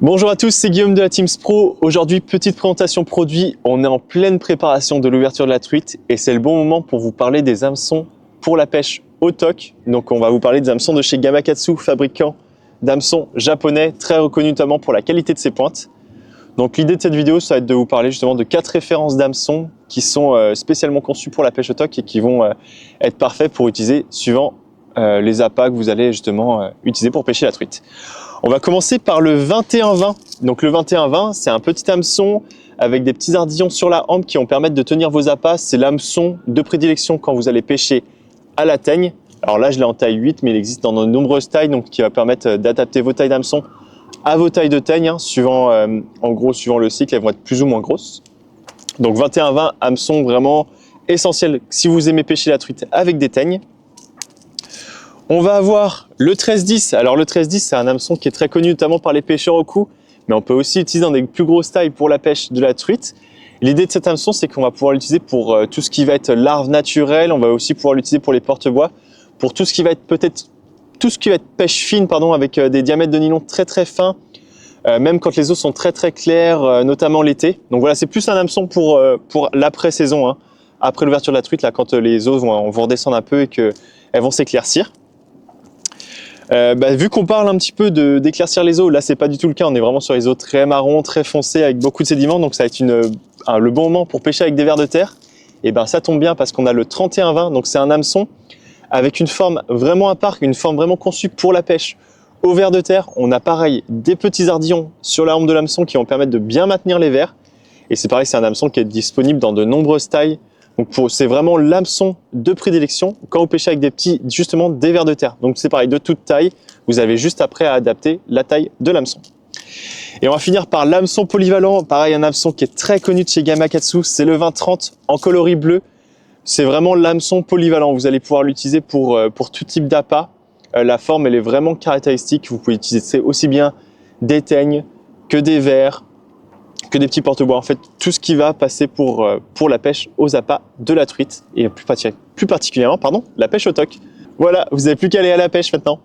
Bonjour à tous, c'est Guillaume de la Teams Pro. Aujourd'hui, petite présentation produit. On est en pleine préparation de l'ouverture de la truite et c'est le bon moment pour vous parler des hameçons pour la pêche au TOC. Donc on va vous parler des hameçons de chez Gamakatsu, fabricant d'hameçons japonais, très reconnu notamment pour la qualité de ses pointes. Donc l'idée de cette vidéo, ça va être de vous parler justement de 4 références d'hameçons qui sont spécialement conçus pour la pêche au TOC et qui vont être parfaits pour utiliser suivant les appâts que vous allez justement utiliser pour pêcher la truite. On va commencer par le 21-20. Donc le 21-20, c'est un petit hameçon avec des petits ardillons sur la hampe qui vont permettre de tenir vos appâts. C'est l'hameçon de prédilection quand vous allez pêcher à la teigne. Alors là, je l'ai en taille 8, mais il existe dans de nombreuses tailles, donc qui va permettre d'adapter vos tailles d'hameçon à vos tailles de teigne, suivant, en gros, suivant le cycle, elles vont être plus ou moins grosses. Donc 21-20, hameçon vraiment essentiel si vous aimez pêcher la truite avec des teignes. On va avoir le 13-10. Alors le 13-10, c'est un hameçon qui est très connu notamment par les pêcheurs au cou, mais on peut aussi l'utiliser dans des plus grosses tailles pour la pêche de la truite. L'idée de cet hameçon, c'est qu'on va pouvoir l'utiliser pour tout ce qui va être larves naturelles. On va aussi pouvoir l'utiliser pour les porte-bois, pour tout ce qui va être pêche fine, avec des diamètres de nylon très très fins, même quand les eaux sont très très claires, notamment l'été. Donc voilà, c'est plus un hameçon pour l'après-saison, après l'ouverture de la truite, là, quand les eaux vont redescendre un peu et qu'elles vont s'éclaircir. Vu qu'on parle un petit peu d'éclaircir les eaux, là c'est pas du tout le cas, on est vraiment sur les eaux très marron, très foncées avec beaucoup de sédiments, donc ça va être le bon moment pour pêcher avec des vers de terre. Et ça tombe bien parce qu'on a le 31-20, donc c'est un hameçon avec une forme vraiment à part, une forme vraiment conçue pour la pêche au vers de terre. On a pareil des petits ardillons sur la hampe de l'hameçon qui vont permettre de bien maintenir les vers. Et c'est pareil, c'est un hameçon qui est disponible dans de nombreuses tailles. Donc c'est vraiment l'hameçon de prédilection quand vous pêchez avec des vers de terre. Donc c'est pareil, de toute taille, vous avez juste après à adapter la taille de l'hameçon. Et on va finir par l'hameçon polyvalent. Pareil, un hameçon qui est très connu de chez Gamakatsu, c'est le 20-30 en coloris bleu. C'est vraiment l'hameçon polyvalent. Vous allez pouvoir l'utiliser pour tout type d'appât. La forme, elle est vraiment caractéristique. Vous pouvez utiliser aussi bien des teignes que des vers, que des petits porte-bois. En fait, tout ce qui va passer pour la pêche aux appâts de la truite et plus particulièrement, la pêche au TOC. Voilà, vous n'avez plus qu'à aller à la pêche maintenant.